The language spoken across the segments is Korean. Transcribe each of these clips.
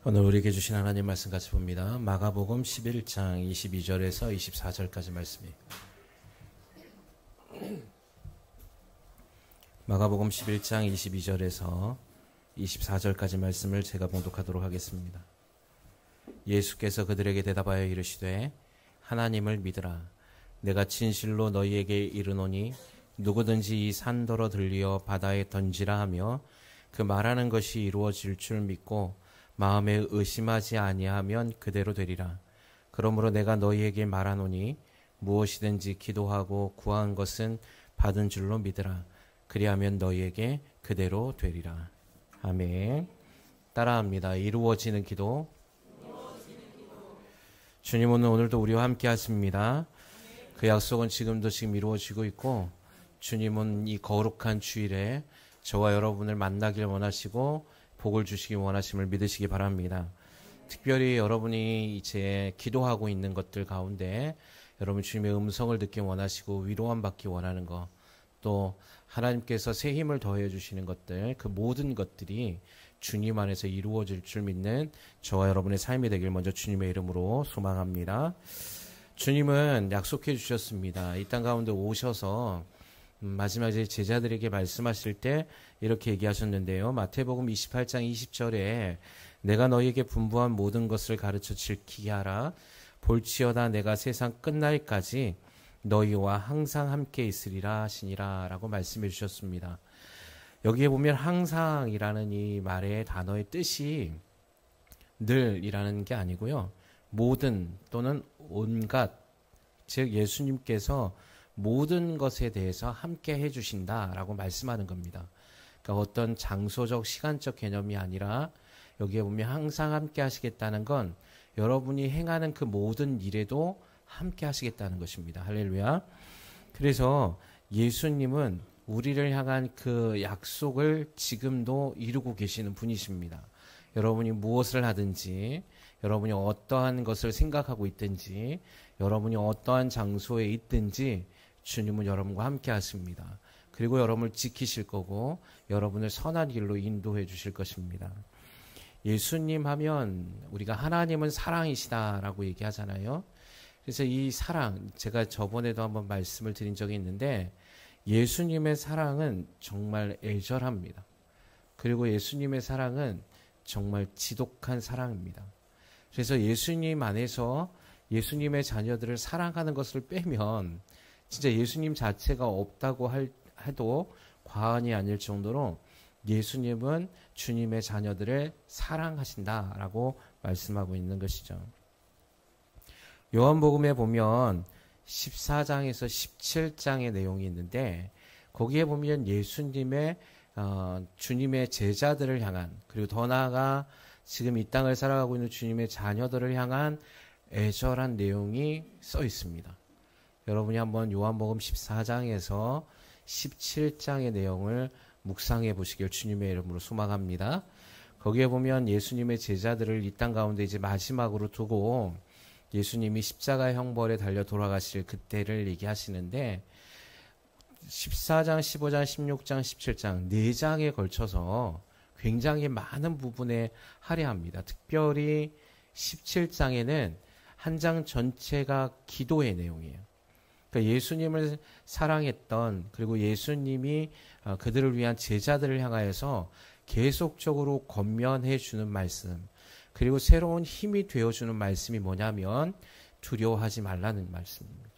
오늘 우리에게 주신 하나님 말씀 같이 봅니다. 마가복음 11장 22절에서 24절까지 말씀이에요. 마가복음 11장 22절에서 24절까지 말씀을 제가 봉독하도록 하겠습니다. 예수께서 그들에게 대답하여 이르시되 하나님을 믿으라. 내가 진실로 너희에게 이르노니 누구든지 이 산더러 들리어 바다에 던지라 하며 그 말하는 것이 이루어질 줄 믿고 마음에 의심하지 아니하면 그대로 되리라. 그러므로 내가 너희에게 말하노니 무엇이든지 기도하고 구한 것은 받은 줄로 믿으라. 그리하면 너희에게 그대로 되리라. 아멘. 따라합니다. 이루어지는 기도. 주님은 오늘도 우리와 함께 하십니다. 그 약속은 지금 이루어지고 있고, 주님은 이 거룩한 주일에 저와 여러분을 만나길 원하시고 복을 주시기 원하심을 믿으시기 바랍니다. 특별히 여러분이 이제 기도하고 있는 것들 가운데 여러분 주님의 음성을 듣기 원하시고 위로함 받기 원하는 것, 또 하나님께서 새 힘을 더해 주시는 것들, 그 모든 것들이 주님 안에서 이루어질 줄 믿는 저와 여러분의 삶이 되길 먼저 주님의 이름으로 소망합니다. 주님은 약속해 주셨습니다. 이 땅 가운데 오셔서 마지막에 제자들에게 말씀하실 때 이렇게 얘기하셨는데요. 마태복음 28장 20절에 내가 너희에게 분부한 모든 것을 가르쳐 지키게 하라. 볼지어다 내가 세상 끝날까지 너희와 항상 함께 있으리라 하시니라 라고 말씀해 주셨습니다. 여기에 보면 항상이라는 이 말의 단어의 뜻이 늘이라는 게 아니고요. 모든 또는 온갖, 즉 예수님께서 모든 것에 대해서 함께 해주신다라고 말씀하는 겁니다. 그러니까 어떤 장소적, 시간적 개념이 아니라 여기에 보면 항상 함께 하시겠다는 건 여러분이 행하는 그 모든 일에도 함께 하시겠다는 것입니다. 할렐루야. 그래서 예수님은 우리를 향한 그 약속을 지금도 이루고 계시는 분이십니다. 여러분이 무엇을 하든지, 여러분이 어떠한 것을 생각하고 있든지, 여러분이 어떠한 장소에 있든지 주님은 여러분과 함께 하십니다. 그리고 여러분을 지키실 거고 여러분을 선한 길로 인도해 주실 것입니다. 예수님 하면 우리가 하나님은 사랑이시다라고 얘기하잖아요. 그래서 이 사랑, 제가 저번에도 한번 말씀을 드린 적이 있는데 예수님의 사랑은 정말 애절합니다. 그리고 예수님의 사랑은 정말 지독한 사랑입니다. 그래서 예수님 안에서 예수님의 자녀들을 사랑하는 것을 빼면 진짜 예수님 자체가 없다고 해도 과언이 아닐 정도로 예수님은 주님의 자녀들을 사랑하신다라고 말씀하고 있는 것이죠. 요한복음에 보면 14장에서 17장의 내용이 있는데 거기에 보면 예수님의 주님의 제자들을 향한, 그리고 더 나아가 지금 이 땅을 살아가고 있는 주님의 자녀들을 향한 애절한 내용이 써 있습니다. 여러분이 한번 요한복음 14장에서 17장의 내용을 묵상해 보시길 주님의 이름으로 소망합니다. 거기에 보면 예수님의 제자들을 이 땅 가운데 이제 마지막으로 두고 예수님이 십자가 형벌에 달려 돌아가실 그때를 얘기하시는데 14장, 15장, 16장, 17장 4장에 걸쳐서 굉장히 많은 부분에 할애합니다. 특별히 17장에는 한 장 전체가 기도의 내용이에요. 그러니까 예수님을 사랑했던, 그리고 예수님이 그들을 위한 제자들을 향하여서 계속적으로 권면해 주는 말씀, 그리고 새로운 힘이 되어주는 말씀이 뭐냐면 두려워하지 말라는 말씀입니다.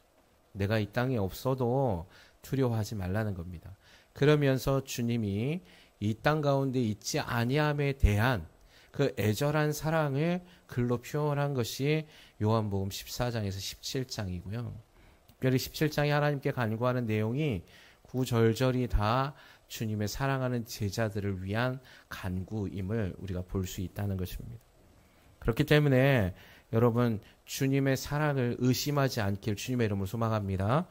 내가 이 땅에 없어도 두려워하지 말라는 겁니다. 그러면서 주님이 이 땅 가운데 있지 아니함에 대한 그 애절한 사랑을 글로 표현한 것이 요한복음 14장에서 17장이고요. 특별히 17장에 하나님께 간구하는 내용이 구절절이 다 주님의 사랑하는 제자들을 위한 간구임을 우리가 볼 수 있다는 것입니다. 그렇기 때문에 여러분 주님의 사랑을 의심하지 않길 주님의 이름으로 소망합니다.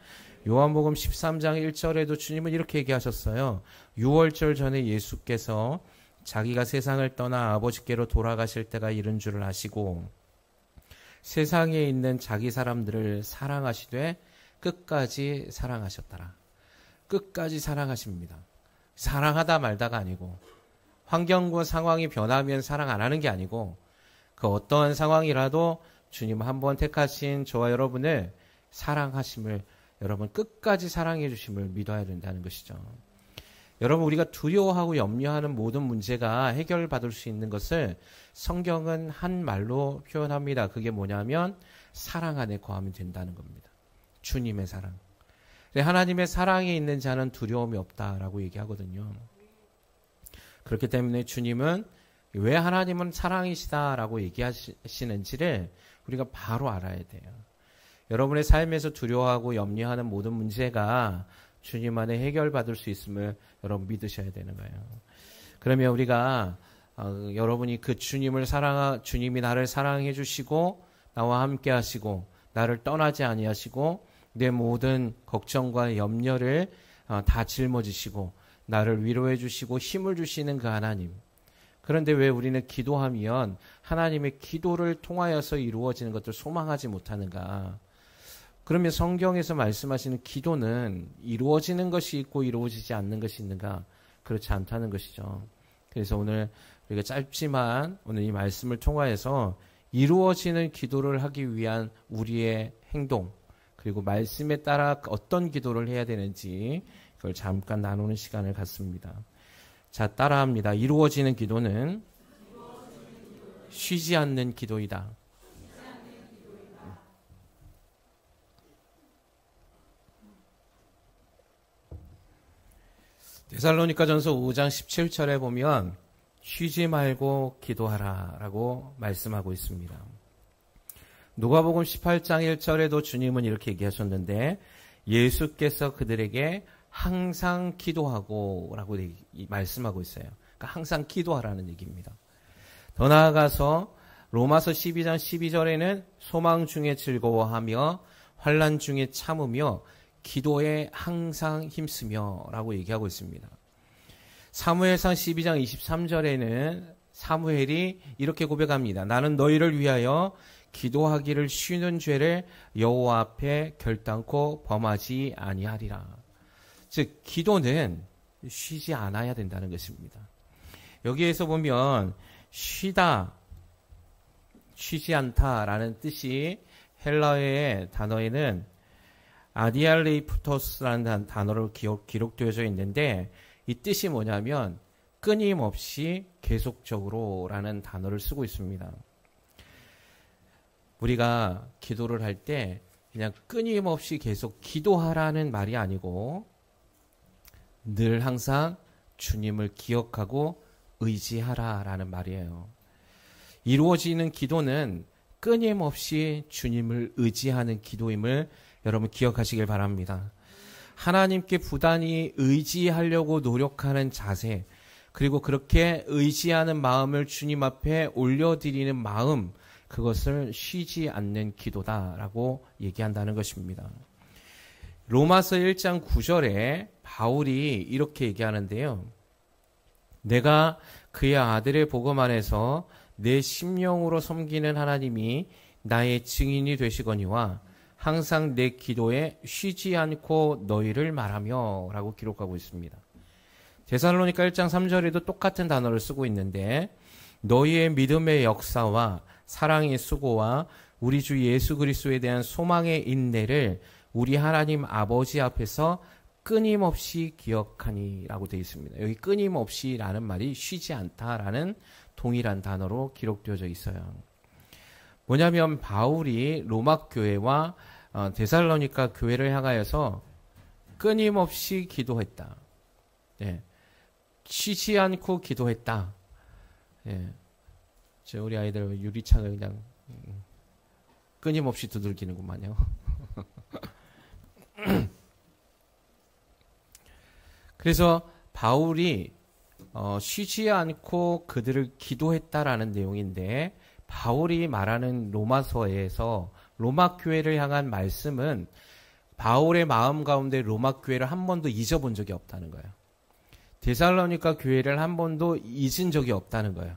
요한복음 13장 1절에도 주님은 이렇게 얘기하셨어요. 6월절 전에 예수께서 자기가 세상을 떠나 아버지께로 돌아가실 때가 이른 줄을 아시고 세상에 있는 자기 사람들을 사랑하시되 끝까지 사랑하셨더라. 끝까지 사랑하십니다. 사랑하다 말다가 아니고 환경과 상황이 변하면 사랑 안 하는 게 아니고 그 어떠한 상황이라도 주님 한번 택하신 저와 여러분을 사랑하심을, 여러분 끝까지 사랑해 주심을 믿어야 된다는 것이죠. 여러분, 우리가 두려워하고 염려하는 모든 문제가 해결받을 수 있는 것을 성경은 한 말로 표현합니다. 그게 뭐냐면 사랑 안에 거하면 된다는 겁니다. 주님의 사랑. 하나님의 사랑에 있는 자는 두려움이 없다라고 얘기하거든요. 그렇기 때문에 주님은 왜 하나님은 사랑이시다라고 얘기하시는지를 우리가 바로 알아야 돼요. 여러분의 삶에서 두려워하고 염려하는 모든 문제가 주님 안에 해결받을 수 있음을 여러분 믿으셔야 되는 거예요. 그러면 우리가 여러분이 그 주님이 나를 사랑해 주시고 나와 함께 하시고 나를 떠나지 아니하시고 내 모든 걱정과 염려를 다 짊어지시고 나를 위로해 주시고 힘을 주시는 그 하나님. 그런데 왜 우리는 기도하면 하나님의 기도를 통하여서 이루어지는 것들 소망하지 못하는가? 그러면 성경에서 말씀하시는 기도는 이루어지는 것이 있고 이루어지지 않는 것이 있는가? 그렇지 않다는 것이죠. 그래서 오늘 우리가 짧지만 오늘 이 말씀을 통하여서 이루어지는 기도를 하기 위한 우리의 행동, 그리고 말씀에 따라 어떤 기도를 해야 되는지 그걸 잠깐 나누는 시간을 갖습니다. 자, 따라합니다. 이루어지는 기도는 쉬지 않는 기도이다. 데살로니가전서 5장 17절에 보면 쉬지 말고 기도하라 라고 말씀하고 있습니다. 누가복음 18장 1절에도 주님은 이렇게 얘기하셨는데 예수께서 그들에게 항상 기도하고 라고 말씀하고 있어요. 그러니까 항상 기도하라는 얘기입니다. 더 나아가서 로마서 12장 12절에는 소망 중에 즐거워하며 환난 중에 참으며 기도에 항상 힘쓰며 라고 얘기하고 있습니다. 사무엘상 12장 23절에는 사무엘이 이렇게 고백합니다. 나는 너희를 위하여 기도하기를 쉬는 죄를 여호와 앞에 결단코 범하지 아니하리라. 즉 기도는 쉬지 않아야 된다는 것입니다. 여기에서 보면 쉬다, 쉬지 않다라는 뜻이 헬라어의 단어에는 아디알레이프토스라는 단어로 기록되어져 있는데 이 뜻이 뭐냐면 끊임없이 계속적으로라는 단어를 쓰고 있습니다. 우리가 기도를 할 때 그냥 끊임없이 계속 기도하라는 말이 아니고 늘 항상 주님을 기억하고 의지하라라는 말이에요. 이루어지는 기도는 끊임없이 주님을 의지하는 기도임을 여러분 기억하시길 바랍니다. 하나님께 부단히 의지하려고 노력하는 자세, 그리고 그렇게 의지하는 마음을 주님 앞에 올려드리는 마음, 그것을 쉬지 않는 기도다라고 얘기한다는 것입니다. 로마서 1장 9절에 바울이 이렇게 얘기하는데요. 내가 그의 아들의 복음 안에서 내 심령으로 섬기는 하나님이 나의 증인이 되시거니와 항상 내 기도에 쉬지 않고 너희를 말하며 라고 기록하고 있습니다. 데살로니가 1장 3절에도 똑같은 단어를 쓰고 있는데 너희의 믿음의 역사와 사랑의 수고와 우리 주 예수 그리스도에 대한 소망의 인내를 우리 하나님 아버지 앞에서 끊임없이 기억하니 라고 되어 있습니다. 여기 끊임없이 라는 말이 쉬지 않다라는 동일한 단어로 기록되어져 있어요. 뭐냐면 바울이 로마 교회와 데살로니가 교회를 향하여서 끊임없이 기도했다. 네. 쉬지 않고 기도했다. 네. 우리 아이들 유리창을 그냥 끊임없이 두들기는구만요. 그래서 바울이 쉬지 않고 그들을 기도했다라는 내용인데 바울이 말하는 로마서에서 로마 교회를 향한 말씀은 바울의 마음 가운데 로마 교회를 한 번도 잊어본 적이 없다는 거예요. 데살로니가 교회를 한 번도 잊은 적이 없다는 거예요.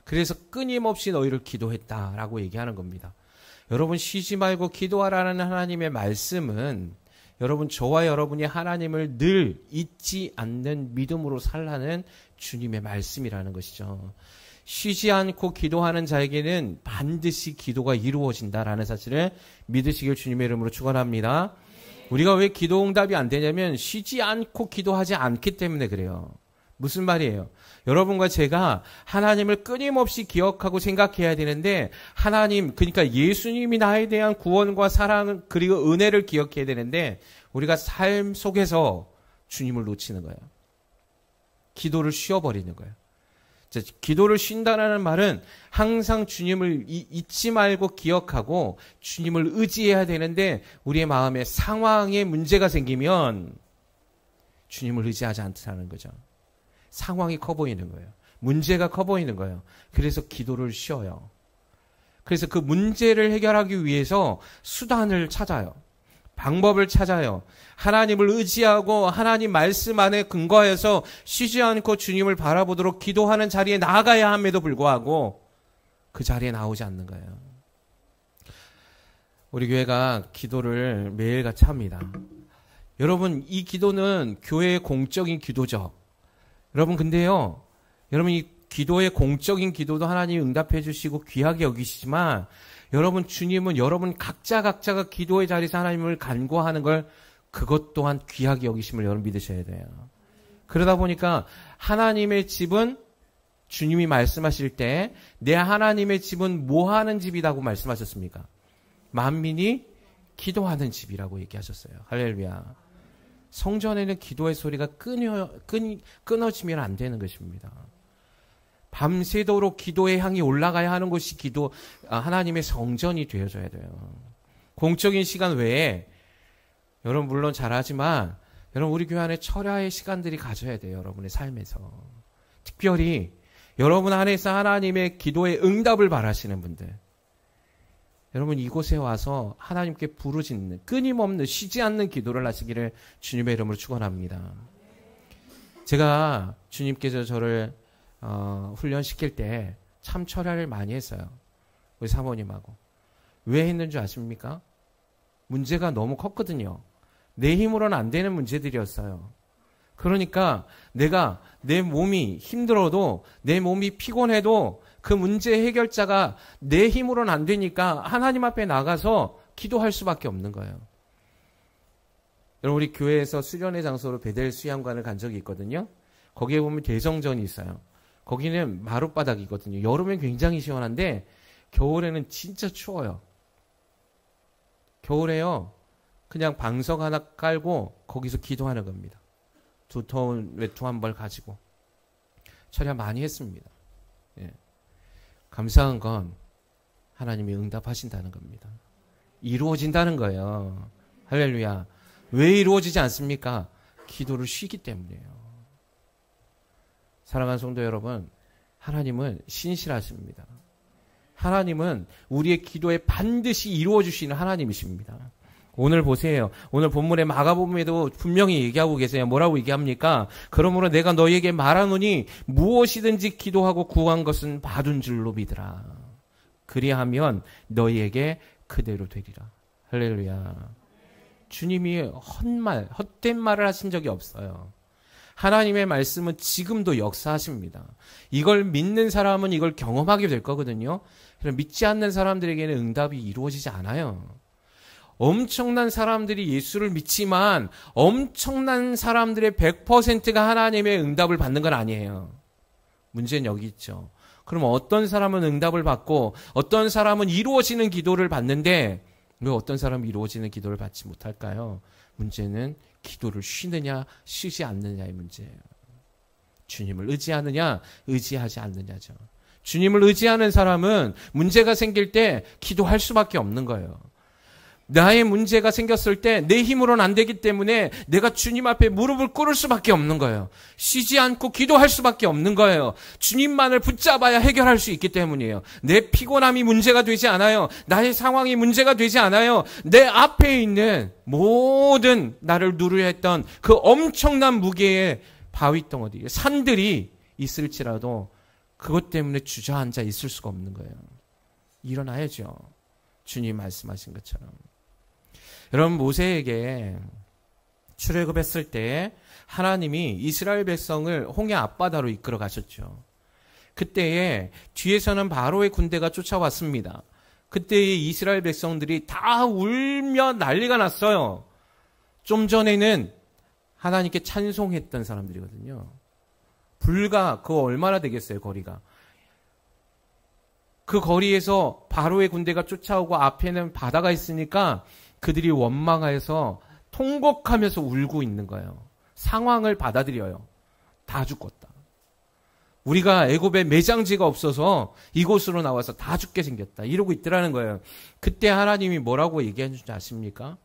그래서 끊임없이 너희를 기도했다라고 얘기하는 겁니다. 여러분 쉬지 말고 기도하라는 하나님의 말씀은 여러분 저와 여러분이 하나님을 늘 잊지 않는 믿음으로 살라는 주님의 말씀이라는 것이죠. 쉬지 않고 기도하는 자에게는 반드시 기도가 이루어진다라는 사실을 믿으시길 주님의 이름으로 축원합니다. 우리가 왜 기도 응답이 안 되냐면 쉬지 않고 기도하지 않기 때문에 그래요. 무슨 말이에요? 여러분과 제가 하나님을 끊임없이 기억하고 생각해야 되는데 하나님, 그러니까 예수님이 나에 대한 구원과 사랑 그리고 은혜를 기억해야 되는데 우리가 삶 속에서 주님을 놓치는 거예요. 기도를 쉬어버리는 거예요. 기도를 쉰다는 말은 항상 주님을 잊지 말고 기억하고 주님을 의지해야 되는데 우리의 마음에 상황에 문제가 생기면 주님을 의지하지 않다는 거죠. 상황이 커 보이는 거예요. 문제가 커 보이는 거예요. 그래서 기도를 쉬어요. 그래서 그 문제를 해결하기 위해서 수단을 찾아요. 방법을 찾아요. 하나님을 의지하고 하나님 말씀 안에 근거해서 쉬지 않고 주님을 바라보도록 기도하는 자리에 나아가야 함에도 불구하고 그 자리에 나오지 않는 거예요. 우리 교회가 기도를 매일같이 합니다. 여러분, 이 기도는 교회의 공적인 기도죠. 여러분, 근데요, 여러분 이 기도의 공적인 기도도 하나님이 응답해 주시고 귀하게 여기시지만 여러분, 주님은 여러분 각자가 기도의 자리에서 하나님을 간구하는 걸 그것 또한 귀하게 여기심을 여러분 믿으셔야 돼요. 그러다 보니까 하나님의 집은 주님이 말씀하실 때 내 하나님의 집은 뭐 하는 집이라고 말씀하셨습니까? 만민이 기도하는 집이라고 얘기하셨어요. 할렐루야. 성전에는 기도의 소리가 끊어지면 안 되는 것입니다. 밤새도록 기도의 향이 올라가야 하는 곳이 하나님의 성전이 되어줘야 돼요. 공적인 시간 외에 여러분 물론 잘하지만 여러분 우리 교회 안에 철야의 시간들이 가져야 돼요. 여러분의 삶에서. 특별히 여러분 안에서 하나님의 기도의 응답을 바라시는 분들, 여러분 이곳에 와서 하나님께 부르짖는 끊임없는 쉬지 않는 기도를 하시기를 주님의 이름으로 축원합니다. 제가 주님께서 저를 훈련시킬 때 참 철야를 많이 했어요. 우리 사모님하고. 왜 했는 줄 아십니까? 문제가 너무 컸거든요. 내 힘으로는 안 되는 문제들이었어요. 그러니까 내가 내 몸이 힘들어도 내 몸이 피곤해도 그 문제 해결자가 내 힘으로는 안 되니까 하나님 앞에 나가서 기도할 수밖에 없는 거예요. 여러분 우리 교회에서 수련회 장소로 베델 수양관을 간 적이 있거든요. 거기에 보면 대성전이 있어요. 거기는 마룻바닥이거든요. 여름엔 굉장히 시원한데 겨울에는 진짜 추워요. 겨울에요. 그냥 방석 하나 깔고 거기서 기도하는 겁니다. 두터운 외투 한 벌 가지고. 철야 많이 했습니다. 예. 감사한 건 하나님이 응답하신다는 겁니다. 이루어진다는 거예요. 할렐루야. 왜 이루어지지 않습니까? 기도를 쉬기 때문이에요. 사랑하는 성도 여러분, 하나님은 신실하십니다. 하나님은 우리의 기도에 반드시 이루어주시는 하나님이십니다. 오늘 보세요. 오늘 본문의 마가복음에도 분명히 얘기하고 계세요. 뭐라고 얘기합니까? 그러므로 내가 너희에게 말하노니 무엇이든지 기도하고 구한 것은 받은 줄로 믿으라. 그리하면 너희에게 그대로 되리라. 할렐루야. 주님이 헛된 말을 하신 적이 없어요. 하나님의 말씀은 지금도 역사하십니다. 이걸 믿는 사람은 이걸 경험하게 될 거거든요. 믿지 않는 사람들에게는 응답이 이루어지지 않아요. 엄청난 사람들이 예수를 믿지만 엄청난 사람들의 100%가 하나님의 응답을 받는 건 아니에요. 문제는 여기 있죠. 그럼 어떤 사람은 응답을 받고 어떤 사람은 이루어지는 기도를 받는데 왜 어떤 사람은 이루어지는 기도를 받지 못할까요? 문제는 기도를 쉬느냐 쉬지 않느냐의 문제예요. 주님을 의지하느냐 의지하지 않느냐죠. 주님을 의지하는 사람은 문제가 생길 때 기도할 수밖에 없는 거예요. 나의 문제가 생겼을 때 내 힘으로는 안 되기 때문에 내가 주님 앞에 무릎을 꿇을 수밖에 없는 거예요. 쉬지 않고 기도할 수밖에 없는 거예요. 주님만을 붙잡아야 해결할 수 있기 때문이에요. 내 피곤함이 문제가 되지 않아요. 나의 상황이 문제가 되지 않아요. 내 앞에 있는 모든 나를 누르려 했던 그 엄청난 무게의 바위덩어리, 산들이 있을지라도 그것 때문에 주저앉아 있을 수가 없는 거예요. 일어나야죠. 주님 말씀하신 것처럼. 여러분 모세에게 출애굽했을 때 하나님이 이스라엘 백성을 홍해 앞바다로 이끌어 가셨죠. 그때에 뒤에서는 바로의 군대가 쫓아왔습니다. 그때에 이스라엘 백성들이 다 울며 난리가 났어요. 좀 전에는 하나님께 찬송했던 사람들이거든요. 불과 그거 얼마나 되겠어요, 거리가. 그 거리에서 바로의 군대가 쫓아오고 앞에는 바다가 있으니까 그들이 원망해서 통곡하면서 울고 있는 거예요. 상황을 받아들여요. 다 죽었다. 우리가 애굽에 매장지가 없어서 이곳으로 나와서 다 죽게 생겼다. 이러고 있더라는 거예요. 그때 하나님이 뭐라고 얘기하는지 아십니까?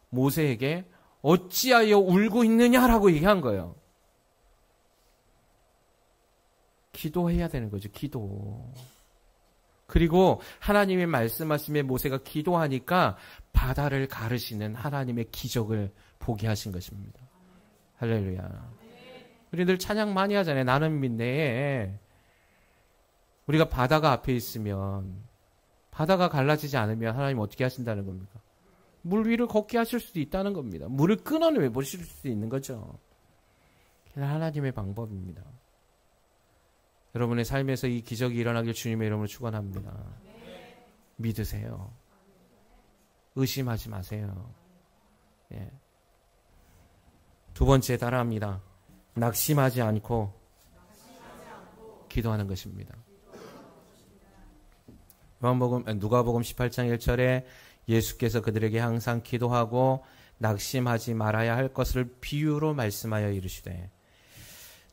모세에게 어찌하여 울고 있느냐라고 얘기한 거예요. 기도해야 되는 거죠. 기도. 그리고 하나님의 말씀하심에 모세가 기도하니까 바다를 가르시는 하나님의 기적을 보게 하신 것입니다. 할렐루야. 우리 늘 찬양 많이 하잖아요. 나는 믿네. 우리가 바다가 앞에 있으면 바다가 갈라지지 않으면 하나님 어떻게 하신다는 겁니까? 물 위를 걷게 하실 수도 있다는 겁니다. 물을 끊어내 보실 수도 있는 거죠. 그냥 하나님의 방법입니다. 여러분의 삶에서 이 기적이 일어나길 주님의 이름으로 축원합니다. 믿으세요. 의심하지 마세요. 예. 두 번째 따라합니다. 낙심하지 않고 기도하는 것입니다. 누가복음 18장 1절에 예수께서 그들에게 항상 기도하고 낙심하지 말아야 할 것을 비유로 말씀하여 이르시되,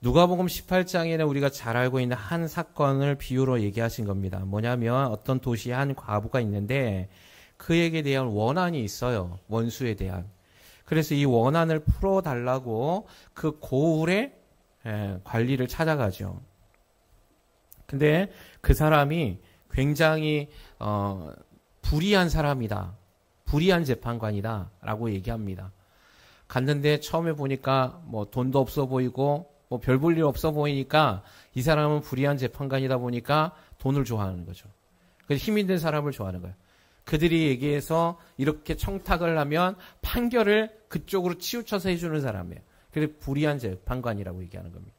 누가복음 18장에는 우리가 잘 알고 있는 한 사건을 비유로 얘기하신 겁니다. 뭐냐면 어떤 도시에 한 과부가 있는데 그에게 대한 원한이 있어요. 원수에 대한. 그래서 이 원한을 풀어달라고 그 고을의 관리를 찾아가죠. 근데 그 사람이 굉장히 불의한 사람이다. 불의한 재판관이다. 라고 얘기합니다. 갔는데 처음에 보니까 뭐 돈도 없어 보이고 뭐 별 볼 일 없어 보이니까 이 사람은 불의한 재판관이다 보니까 돈을 좋아하는 거죠. 그래서 힘 있는 사람을 좋아하는 거예요. 그들이 얘기해서 이렇게 청탁을 하면 판결을 그쪽으로 치우쳐서 해주는 사람이에요. 그래서 불의한 재판관이라고 얘기하는 겁니다.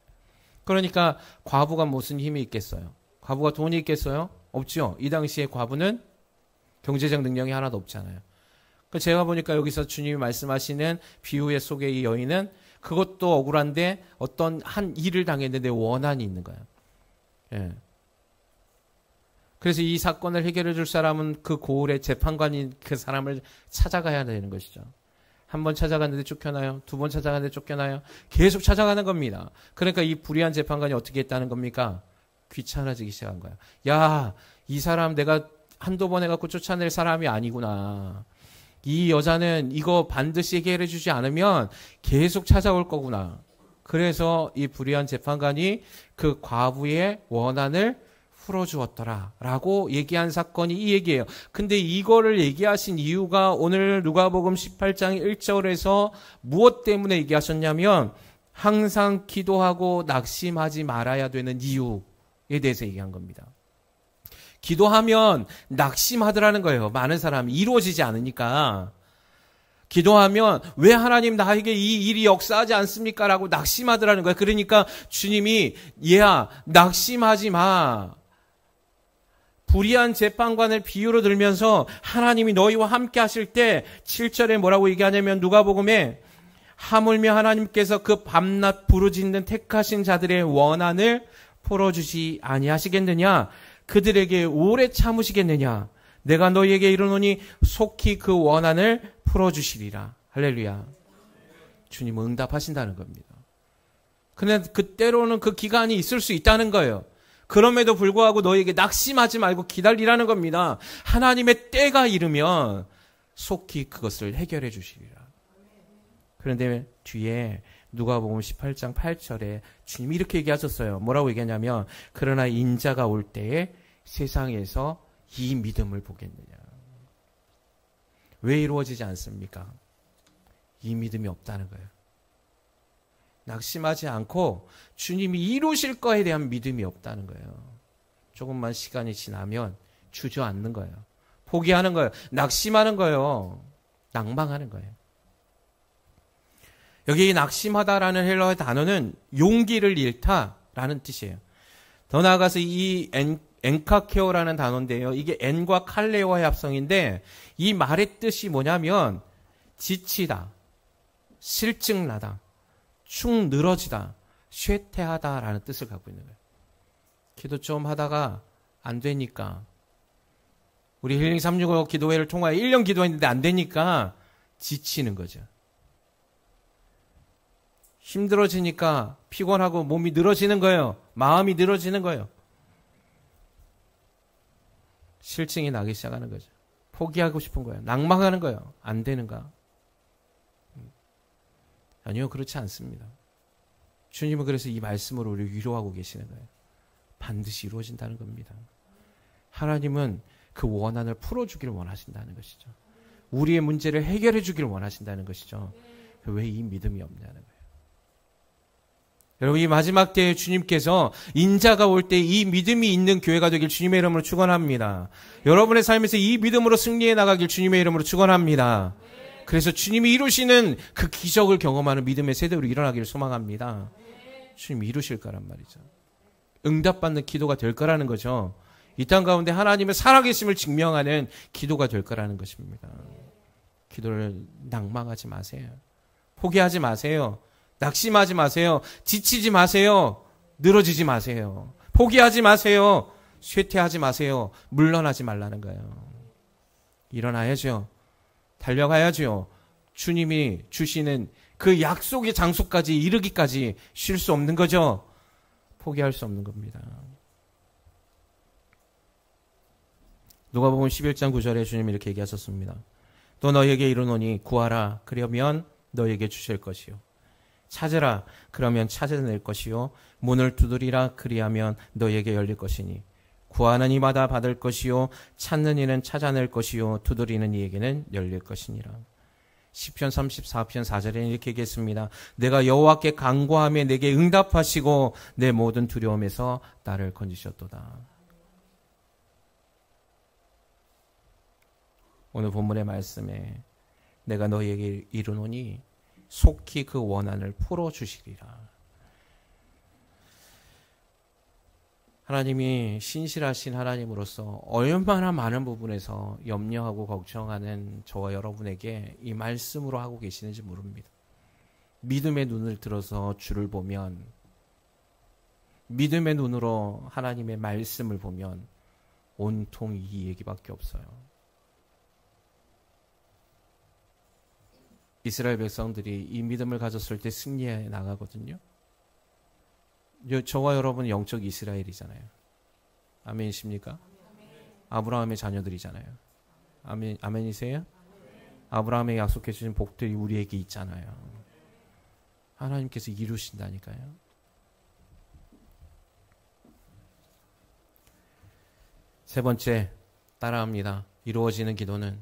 그러니까 과부가 무슨 힘이 있겠어요? 과부가 돈이 있겠어요? 없죠. 이 당시에 과부는 경제적 능력이 하나도 없잖아요. 제가 보니까 여기서 주님이 말씀하시는 비유의 속에 이 여인은 그것도 억울한데 어떤 한 일을 당했는데 원한이 있는 거예요. 예. 그래서 이 사건을 해결해 줄 사람은 그 고을의 재판관인 그 사람을 찾아가야 되는 것이죠. 한 번 찾아갔는데 쫓겨나요. 두 번 찾아갔는데 쫓겨나요. 계속 찾아가는 겁니다. 그러니까 이 불의한 재판관이 어떻게 했다는 겁니까? 귀찮아지기 시작한 거야. 야, 이 사람 내가 한두 번 해갖고 쫓아낼 사람이 아니구나. 이 여자는 이거 반드시 해결해 주지 않으면 계속 찾아올 거구나. 그래서 이 불의한 재판관이 그 과부의 원한을 풀어주었더라 라고 얘기한 사건이 이 얘기예요. 근데 이거를 얘기하신 이유가 오늘 누가복음 18장 1절에서 무엇 때문에 얘기하셨냐면 항상 기도하고 낙심하지 말아야 되는 이유에 대해서 얘기한 겁니다. 기도하면 낙심하더라는 거예요. 많은 사람이 이루어지지 않으니까. 기도하면 왜 하나님 나에게 이 일이 역사하지 않습니까? 라고 낙심하더라는 거예요. 그러니까 주님이 얘야 낙심하지 마. 불의한 재판관을 비유로 들면서 하나님이 너희와 함께 하실 때 7절에 뭐라고 얘기하냐면 누가복음에 하물며 하나님께서 그 밤낮 부르짖는 택하신 자들의 원한을 풀어주지 아니하시겠느냐? 그들에게 오래 참으시겠느냐? 내가 너희에게 이르노니 속히 그 원한을 풀어주시리라. 할렐루야. 주님은 응답하신다는 겁니다. 근데 그때로는 그 기간이 있을 수 있다는 거예요. 그럼에도 불구하고 너희에게 낙심하지 말고 기다리라는 겁니다. 하나님의 때가 이르면 속히 그것을 해결해 주시리라. 그런데 뒤에 누가복음 18장 8절에 주님이 이렇게 얘기하셨어요. 뭐라고 얘기하냐면 그러나 인자가 올 때에 세상에서 이 믿음을 보겠느냐. 왜 이루어지지 않습니까? 이 믿음이 없다는 거예요. 낙심하지 않고 주님이 이루실 거에 대한 믿음이 없다는 거예요. 조금만 시간이 지나면 주저앉는 거예요. 포기하는 거예요. 낙심하는 거예요. 낭망하는 거예요. 여기 낙심하다라는 헬라어 단어는 용기를 잃다라는 뜻이에요. 더 나아가서 이 엔카케오라는 단어인데요. 이게 엔과 칼레오의 합성인데 이 말의 뜻이 뭐냐면 지치다, 실증나다, 축 늘어지다, 쇠퇴하다라는 뜻을 갖고 있는 거예요. 기도 좀 하다가 안 되니까 우리 힐링 365 기도회를 통하여 1년 기도했는데 안 되니까 지치는 거죠. 힘들어지니까 피곤하고 몸이 늘어지는 거예요. 마음이 늘어지는 거예요. 실증이 나기 시작하는 거죠. 포기하고 싶은 거예요. 낙망하는 거예요. 안 되는가? 아니요, 그렇지 않습니다. 주님은 그래서 이 말씀으로 우리를 위로하고 계시는 거예요. 반드시 이루어진다는 겁니다. 하나님은 그 원한을 풀어주기를 원하신다는 것이죠. 우리의 문제를 해결해 주기를 원하신다는 것이죠. 왜 이 믿음이 없냐는 거예요. 여러분, 이 마지막 때에 주님께서 인자가 올 때 이 믿음이 있는 교회가 되길 주님의 이름으로 축원합니다. 여러분의 삶에서 이 믿음으로 승리해 나가길 주님의 이름으로 축원합니다. 그래서 주님이 이루시는 그 기적을 경험하는 믿음의 세대로 일어나기를 소망합니다. 주님이 이루실 거란 말이죠. 응답받는 기도가 될 거라는 거죠. 이 땅 가운데 하나님의 살아계심을 증명하는 기도가 될 거라는 것입니다. 기도를 낭망하지 마세요. 포기하지 마세요. 낙심하지 마세요. 지치지 마세요. 늘어지지 마세요. 포기하지 마세요. 쇠퇴하지 마세요. 물러나지 말라는 거예요. 일어나야죠. 달려가야죠. 주님이 주시는 그 약속의 장소까지 이르기까지 쉴 수 없는 거죠. 포기할 수 없는 겁니다. 누가복음 11장 9절에 주님이 이렇게 얘기하셨습니다. 또 너희에게 이르노니 구하라 그러면 너희에게 주실 것이요 찾으라 그러면 찾아낼 것이요 문을 두드리라 그리하면 너희에게 열릴 것이니 구하는 이마다 받을 것이요 찾는 이는 찾아낼 것이요 두드리는 이에게는 열릴 것이니라. 시편 34편 4절에는 이렇게 얘기했습니다. 내가 여호와께 간구하며 내게 응답하시고 내 모든 두려움에서 나를 건지셨도다. 오늘 본문의 말씀에 내가 너희에게 이르노니 속히 그 원한을 풀어주시리라. 하나님이 신실하신 하나님으로서 얼마나 많은 부분에서 염려하고 걱정하는 저와 여러분에게 이 말씀으로 하고 계시는지 모릅니다. 믿음의 눈을 들어서 주를 보면, 믿음의 눈으로 하나님의 말씀을 보면 온통 이 얘기밖에 없어요. 이스라엘 백성들이 이 믿음을 가졌을 때 승리해 나가거든요. 저와 여러분은 영적 이스라엘이잖아요. 아멘이십니까? 아브라함의 자녀들이잖아요. 아멘이세요? 아브라함에게 약속해 주신 복들이 우리에게 있잖아요. 하나님께서 이루신다니까요. 세 번째, 따라합니다. 이루어지는 기도는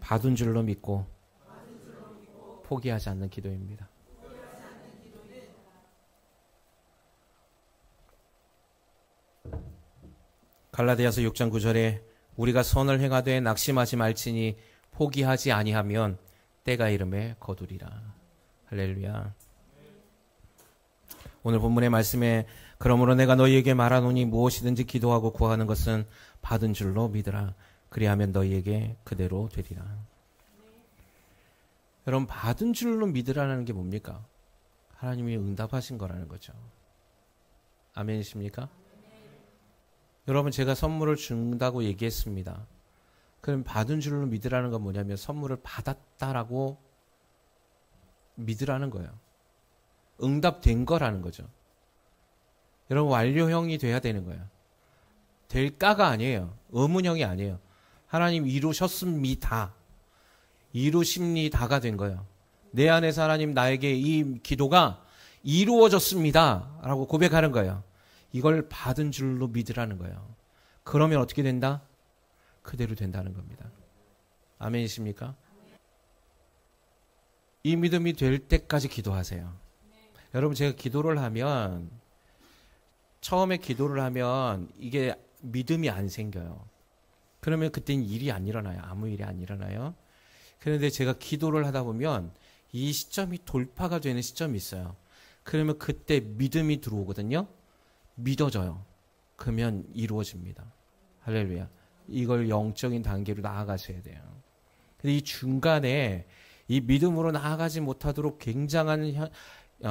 받은 줄로 믿고 포기하지 않는 기도입니다. 갈라디아서 6장 9절에 우리가 선을 행하되 낙심하지 말지니 포기하지 아니하면 때가 이름에 거두리라. 할렐루야. 오늘 본문의 말씀에 그러므로 내가 너희에게 말하노니 무엇이든지 기도하고 구하는 것은 받은 줄로 믿으라. 그리하면 너희에게 그대로 되리라. 여러분, 받은 줄로 믿으라는 게 뭡니까? 하나님이 응답하신 거라는 거죠. 아멘이십니까? 여러분, 제가 선물을 준다고 얘기했습니다. 그럼 받은 줄로 믿으라는 건 뭐냐면 선물을 받았다라고 믿으라는 거예요. 응답된 거라는 거죠. 여러분, 완료형이 돼야 되는 거예요. 될까가 아니에요. 의문형이 아니에요. 하나님 이루셨습니다. 이루십니다가 된 거예요. 내 안에서 하나님 나에게 이 기도가 이루어졌습니다 라고 고백하는 거예요. 이걸 받은 줄로 믿으라는 거예요. 그러면 어떻게 된다? 그대로 된다는 겁니다. 아멘이십니까? 이 믿음이 될 때까지 기도하세요. 여러분, 제가 기도를 하면 처음에 기도를 하면 이게 믿음이 안 생겨요. 그러면 그때는 일이 안 일어나요. 아무 일이 안 일어나요. 그런데 제가 기도를 하다 보면 이 시점이 돌파가 되는 시점이 있어요. 그러면 그때 믿음이 들어오거든요. 믿어져요. 그러면 이루어집니다. 할렐루야. 이걸 영적인 단계로 나아가셔야 돼요. 근데 이 중간에 이 믿음으로 나아가지 못하도록 굉장한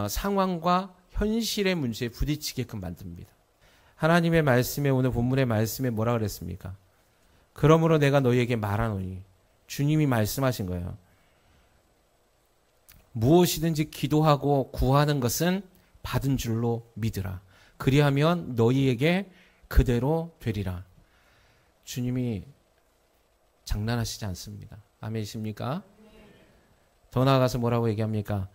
상황과 현실의 문제에 부딪히게끔 만듭니다. 하나님의 말씀에, 오늘 본문의 말씀에 뭐라 그랬습니까? 그러므로 내가 너희에게 말하노니, 주님이 말씀하신 거예요. 무엇이든지 기도하고 구하는 것은 받은 줄로 믿으라. 그리하면 너희에게 그대로 되리라. 주님이 장난하시지 않습니다. 아멘이십니까? 더 나아가서 뭐라고 얘기합니까?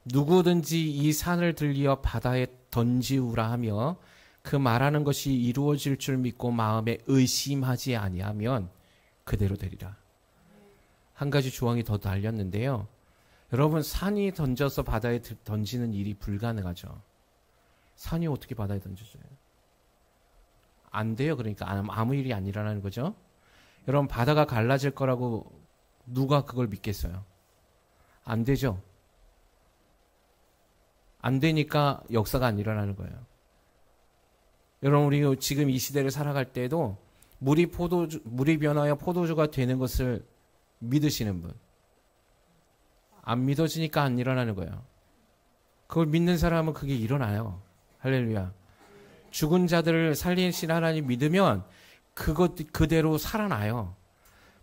누구든지 이 산을 들리어 바다에 던지우라 하며 그 말하는 것이 이루어질 줄 믿고 마음에 의심하지 아니하면 그대로 되리라. 한 가지 조항이 더 달렸는데요. 여러분, 산이 던져서 바다에 던지는 일이 불가능하죠. 산이 어떻게 바다에 던져져요? 안 돼요. 그러니까 아무 일이 안 일어나는 거죠. 여러분, 바다가 갈라질 거라고 누가 그걸 믿겠어요? 안 되죠. 안 되니까 역사가 안 일어나는 거예요. 여러분, 우리 지금 이 시대를 살아갈 때에도 물이 변하여 포도주가 되는 것을 믿으시는 분, 안 믿어지니까 안 일어나는 거예요. 그걸 믿는 사람은 그게 일어나요. 할렐루야. 죽은 자들을 살리신 하나님 믿으면 그것 그대로 살아나요.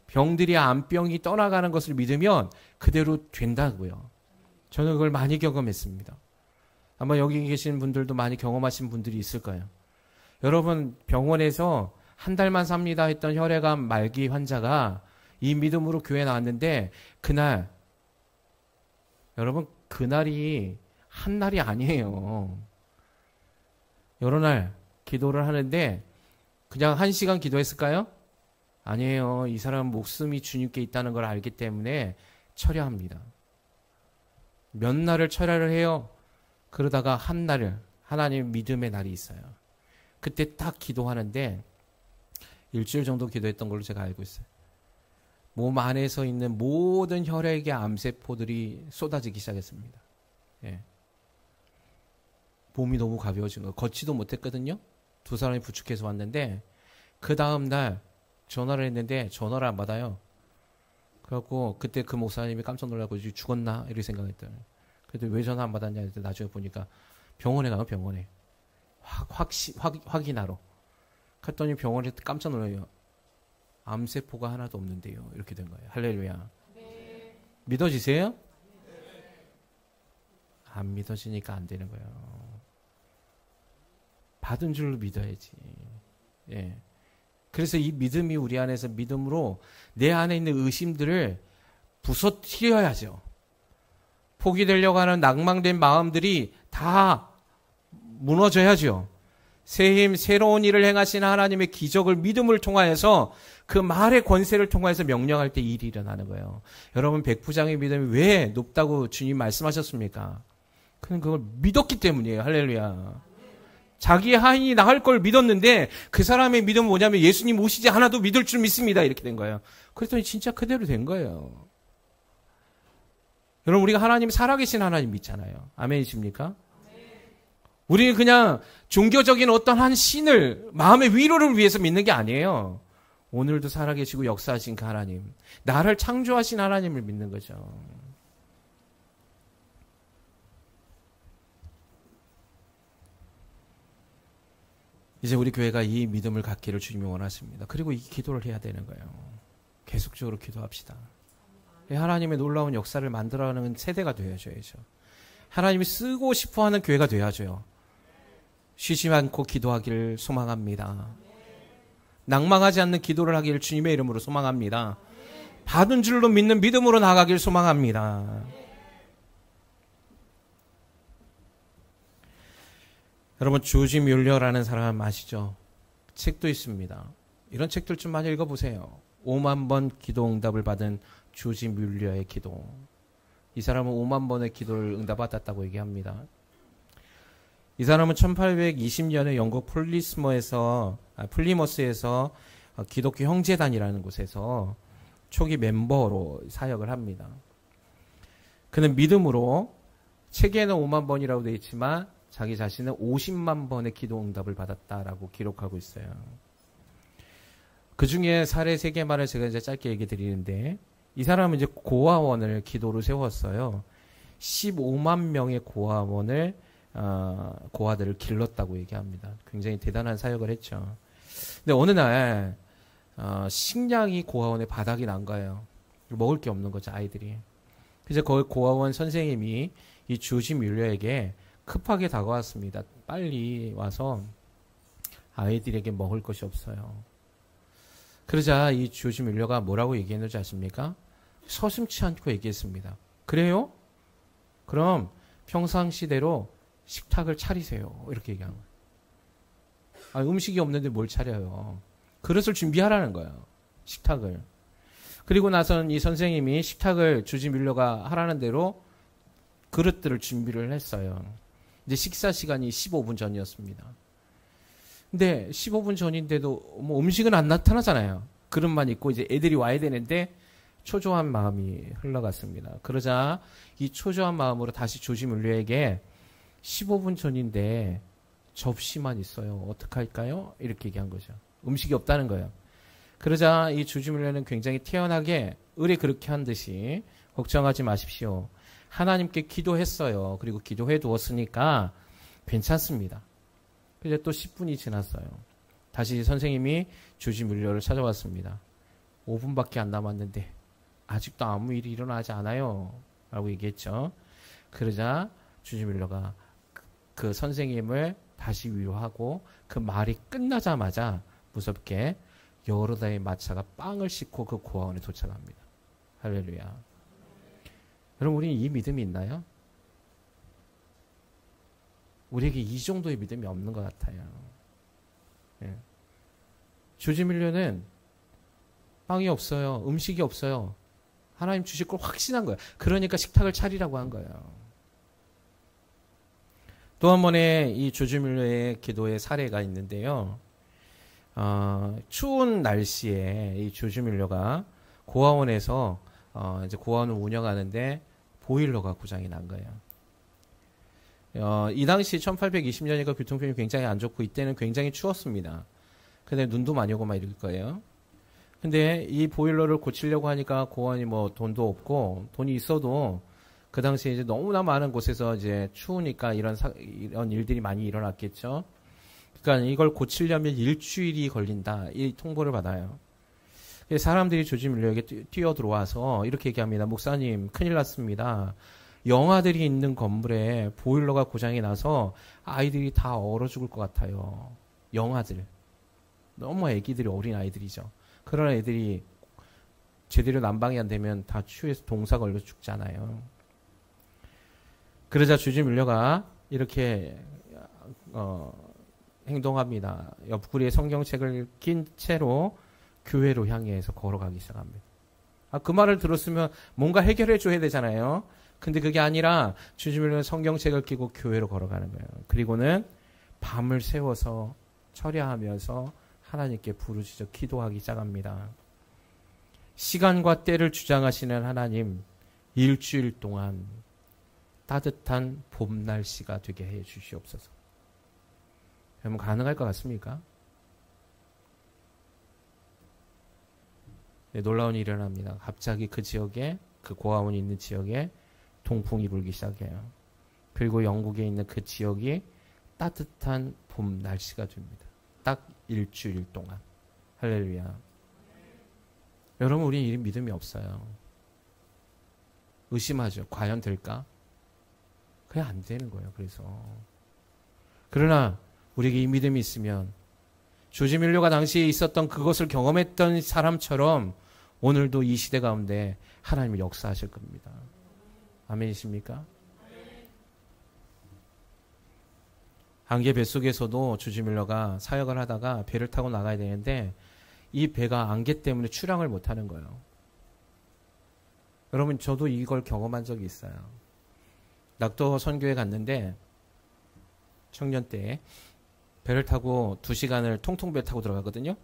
병들이 암병이 떠나가는 것을 믿으면 그대로 된다고요. 저는 그걸 많이 경험했습니다. 아마 여기 계신 분들도 많이 경험하신 분들이 있을 거예요. 여러분, 병원에서 한 달만 삽니다 했던 혈액암 말기 환자가 이 믿음으로 교회에 나왔는데 여러분, 그날이 한 날이 아니에요. 여러 날 기도를 하는데 그냥 1시간 기도했을까요? 아니에요. 이 사람은 목숨이 주님께 있다는 걸 알기 때문에 철야합니다. 몇 날을 철야를 해요. 그러다가 한 날을, 하나님 믿음의 날이 있어요. 그때 딱 기도하는데 일주일 정도 기도했던 걸로 제가 알고 있어요. 몸 안에서 있는 모든 혈액의 암세포들이 쏟아지기 시작했습니다. 예. 몸이 너무 가벼워진 거예요. 걷지도 못했거든요. 두 사람이 부축해서 왔는데 그 다음 날 전화를 했는데 전화를 안 받아요. 그래갖고 그때 그 목사님이 깜짝 놀라고 죽었나 이렇게 생각했더니, 그래도 왜 전화 안 받았냐 했더니 나중에 보니까 병원에 가요. 병원에 확인하러 갔더니 병원에 깜짝 놀라요. 암세포가 하나도 없는데요. 이렇게 된 거예요. 할렐루야. 네. 믿어지세요? 네. 안 믿어지니까 안 되는 거예요. 받은 줄로 믿어야지. 예. 그래서 이 믿음이 우리 안에서 믿음으로 내 안에 있는 의심들을 부서뜨려야죠. 포기되려고 하는 낭망된 마음들이 다 무너져야죠. 새 힘, 새로운 일을 행하시는 하나님의 기적을 믿음을 통하여서 그 말의 권세를 통하여서 명령할 때 일이 일어나는 거예요. 여러분, 백부장의 믿음이 왜 높다고 주님 말씀하셨습니까? 그는 그걸 믿었기 때문이에요. 할렐루야. 자기 하인이 나을 걸 믿었는데 그 사람의 믿음은 뭐냐면 예수님 오시지 않아도 믿을 줄 믿습니다. 이렇게 된 거예요. 그랬더니 진짜 그대로 된 거예요. 여러분, 우리가 하나님 살아계신 하나님 믿잖아요. 아멘이십니까? 우리는 그냥 종교적인 어떤 한 신을, 마음의 위로를 위해서 믿는 게 아니에요. 오늘도 살아계시고 역사하신 그 하나님, 나를 창조하신 하나님을 믿는 거죠. 이제 우리 교회가 이 믿음을 갖기를 주님이 원하십니다. 그리고 이 기도를 해야 되는 거예요. 계속적으로 기도합시다. 하나님의 놀라운 역사를 만들어가는 세대가 되어줘야죠. 하나님이 쓰고 싶어하는 교회가 되어야죠. 쉬지 않고 기도하기를 소망합니다. 낭망하지 않는 기도를 하기를 주님의 이름으로 소망합니다. 받은 줄로 믿는 믿음으로 나가기를 소망합니다. 여러분, 조지 뮬러라는 사람 아시죠? 책도 있습니다. 이런 책들 좀 많이 읽어보세요. 5만 번 기도 응답을 받은 조지 뮬러의 기도. 이 사람은 5만 번의 기도를 응답받았다고 얘기합니다. 이 사람은 1820년에 영국 플리머스에서 기독교 형제단이라는 곳에서 초기 멤버로 사역을 합니다. 그는 믿음으로 책에는 5만 번이라고 되어 있지만 자기 자신은 50만 번의 기도 응답을 받았다라고 기록하고 있어요. 그 중에 사례 3개만을 제가 이제 짧게 얘기 드리는데, 이 사람은 이제 고아원을 기도로 세웠어요. 15만 명의 고아원을, 고아들을 길렀다고 얘기합니다. 굉장히 대단한 사역을 했죠. 근데 어느 날, 식량이 고아원에 바닥이 난 거예요. 먹을 게 없는 거죠, 아이들이. 그래서 거기 고아원 선생님이 이 조지 뮬러에게 급하게 다가왔습니다. 빨리 와서 아이들에게 먹을 것이 없어요. 그러자 이 조지 뮬러가 뭐라고 얘기했는지 아십니까? 서슴치 않고 얘기했습니다. 그래요? 그럼 평상시대로 식탁을 차리세요. 이렇게 얘기한 거예요. 음식이 없는데 뭘 차려요. 그릇을 준비하라는 거예요. 식탁을. 그리고 나서는 이 선생님이 식탁을 조지 뮬러가 하라는 대로 그릇들을 준비를 했어요. 이제 식사 시간이 15분 전이었습니다. 근데 15분 전인데도 뭐 음식은 안 나타나잖아요. 그릇만 있고 이제 애들이 와야 되는데 초조한 마음이 흘러갔습니다. 그러자 이 초조한 마음으로 다시 조지 뮬러에게 15분 전인데 접시만 있어요. 어떡할까요? 이렇게 얘기한 거죠. 음식이 없다는 거예요. 그러자 이 조지 뮬러는 굉장히 태연하게 의뢰 그렇게 한 듯이 걱정하지 마십시오. 하나님께 기도했어요. 그리고 기도해 두었으니까 괜찮습니다. 이제 또 10분이 지났어요. 다시 선생님이 조지 뮬러를 찾아왔습니다. 5분밖에 안 남았는데 아직도 아무 일이 일어나지 않아요. 라고 얘기했죠. 그러자 조지 뮬러가 그 선생님을 다시 위로하고 그 말이 끝나자마자 무섭게 여러 대의 마차가 빵을 싣고 그 고아원에 도착합니다. 할렐루야. 여러분, 우리는 이 믿음이 있나요? 우리에게 이 정도의 믿음이 없는 것 같아요. 예. 조지 뮬러는 빵이 없어요. 음식이 없어요. 하나님 주실 걸 확신한 거예요. 그러니까 식탁을 차리라고 한 거예요. 또 한 번의 이 조지 뮬러의 기도의 사례가 있는데요. 추운 날씨에 이 조지 뮬러가 고아원에서 이제 고아원을 운영하는데 보일러가 고장이 난 거예요. 이 당시 1820년이니까 교통편이 굉장히 안 좋고 이때는 굉장히 추웠습니다. 근데 눈도 많이 오고 막 이럴 거예요. 근데 이 보일러를 고치려고 하니까 고아원이 뭐 돈도 없고 돈이 있어도 그 당시에 이제 너무나 많은 곳에서 이제 추우니까 이런 일들이 많이 일어났겠죠. 그러니까 이걸 고치려면 일주일이 걸린다. 이 통보를 받아요. 사람들이 조지 뮬러에게 뛰어 들어와서 이렇게 얘기합니다. 목사님, 큰일 났습니다. 영아들이 있는 건물에 보일러가 고장이 나서 아이들이 다 얼어 죽을 것 같아요. 영아들. 너무 애기들이 어린 아이들이죠. 그런 애들이 제대로 난방이 안 되면 다 추위에서 동사 걸려 죽잖아요. 그러자 조지 뮬러가 이렇게 행동합니다. 옆구리에 성경책을 낀 채로 교회로 향해서 걸어가기 시작합니다. 그 말을 들었으면 뭔가 해결해 줘야 되잖아요. 근데 그게 아니라 조지 뮬러는 성경책을 끼고 교회로 걸어가는 거예요. 그리고는 밤을 새워서 철야하면서 하나님께 부르짖어 기도하기 시작합니다. 시간과 때를 주장하시는 하나님, 일주일 동안 따뜻한 봄 날씨가 되게 해 주시옵소서. 여러분, 가능할 것 같습니까? 네, 놀라운 일이 일어납니다. 갑자기 그 지역에, 그 고아원이 있는 지역에 동풍이 불기 시작해요. 그리고 영국에 있는 그 지역이 따뜻한 봄 날씨가 됩니다. 딱 일주일 동안. 할렐루야. 여러분, 우리 이 믿음이 없어요. 의심하죠. 과연 될까? 그게 안 되는 거예요. 그러나 우리에게 이 믿음이 있으면 조지 뮬러가 당시에 있었던 그것을 경험했던 사람처럼 오늘도 이 시대 가운데 하나님이 역사하실 겁니다. 아멘이십니까? 한개 뱃속에서도 조지 뮬러가 사역을 하다가 배를 타고 나가야 되는데 이 배가 안개 때문에 출항을 못하는 거예요. 여러분, 저도 이걸 경험한 적이 있어요. 낙도 선교에 갔는데 청년 때 배를 타고 2시간을 통통배 타고 들어가거든요.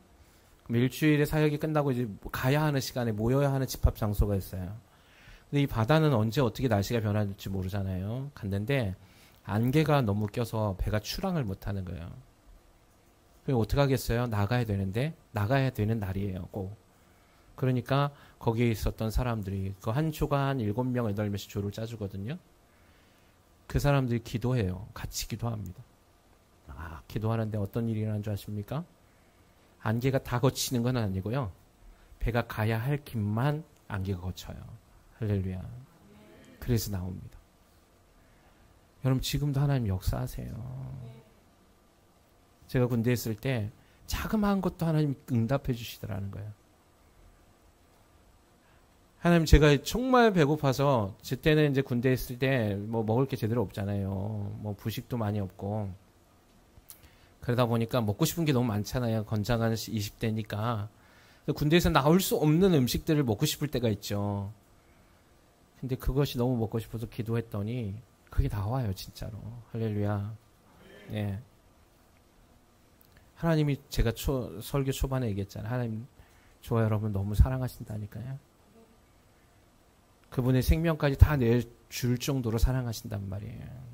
그럼 일주일에 사역이 끝나고 이제 가야 하는 시간에 모여야 하는 집합 장소가 있어요. 근데 이 바다는 언제 어떻게 날씨가 변할지 모르잖아요. 갔는데 안개가 너무 껴서 배가 출항을 못하는 거예요. 그럼 어떻게 하겠어요? 나가야 되는데 나가야 되는 날이에요. 꼭. 그러니까 거기에 있었던 사람들이 그 한 조가 한 7명, 8명씩 조를 짜주거든요. 그 사람들이 기도해요. 같이 기도합니다. 기도하는데 어떤 일이 일어나는 줄 아십니까? 안개가 다 거치는 건 아니고요. 배가 가야 할 길만 안개가 거쳐요. 할렐루야. 그래서 나옵니다. 여러분 지금도 하나님 역사하세요. 제가 군대에 있을 때 자그마한 것도 하나님 응답해 주시더라는 거예요. 하나님 제가 정말 배고파서 그때는 이제 군대에 있을 때 뭐 먹을 게 제대로 없잖아요. 뭐 부식도 많이 없고 그러다 보니까 먹고 싶은 게 너무 많잖아요. 건장한 20대니까. 군대에서 나올 수 없는 음식들을 먹고 싶을 때가 있죠. 근데 그것이 너무 먹고 싶어서 기도했더니 그게 나와요, 진짜로. 할렐루야. 네. 하나님이 제가 설교 초반에 얘기했잖아요. 하나님, 저와 여러분 너무 사랑하신다니까요. 그분의 생명까지 다 내줄 정도로 사랑하신단 말이에요.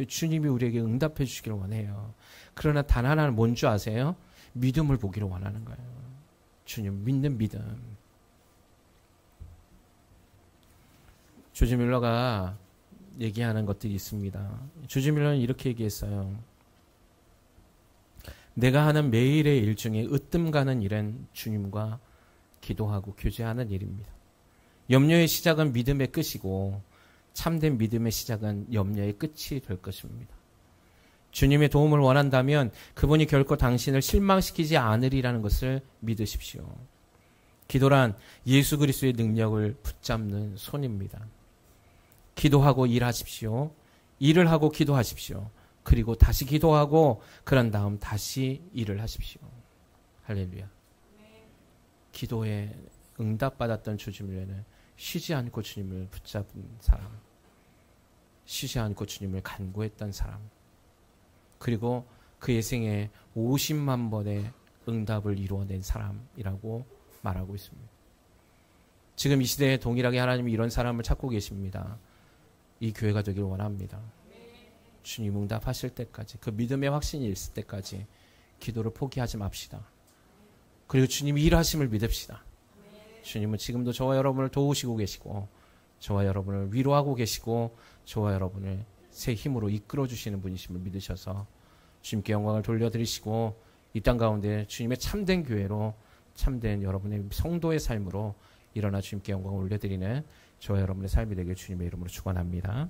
주님이 우리에게 응답해 주시기를 원해요. 그러나 단 하나는 뭔지 아세요? 믿음을 보기를 원하는 거예요. 주님 믿는 믿음. 조지 밀러가 얘기하는 것들이 있습니다. 조지 밀러는 이렇게 얘기했어요. 내가 하는 매일의 일 중에 으뜸 가는 일은 주님과 기도하고 교제하는 일입니다. 염려의 시작은 믿음의 끝이고 참된 믿음의 시작은 염려의 끝이 될 것입니다. 주님의 도움을 원한다면 그분이 결코 당신을 실망시키지 않으리라는 것을 믿으십시오. 기도란 예수 그리스도의 능력을 붙잡는 손입니다. 기도하고 일하십시오. 일을 하고 기도하십시오. 그리고 다시 기도하고 그런 다음 다시 일을 하십시오. 할렐루야. 기도에 응답받았던 주님은 쉬지 않고 주님을 붙잡은 사람, 쉬지 않고 주님을 간구했던 사람, 그리고 그의 생에 50만 번의 응답을 이루어낸 사람이라고 말하고 있습니다. 지금 이 시대에 동일하게 하나님이 이런 사람을 찾고 계십니다. 이 교회가 되길 원합니다. 주님 응답하실 때까지, 그 믿음의 확신이 있을 때까지 기도를 포기하지 맙시다. 그리고 주님이 일하심을 믿읍시다. 주님은 지금도 저와 여러분을 도우시고 계시고 저와 여러분을 위로하고 계시고 저와 여러분을 새 힘으로 이끌어 주시는 분이심을 믿으셔서 주님께 영광을 돌려드리시고 이 땅 가운데 주님의 참된 교회로 참된 여러분의 성도의 삶으로 일어나 주님께 영광을 올려드리는 저와 여러분의 삶이 되길 주님의 이름으로 축원합니다.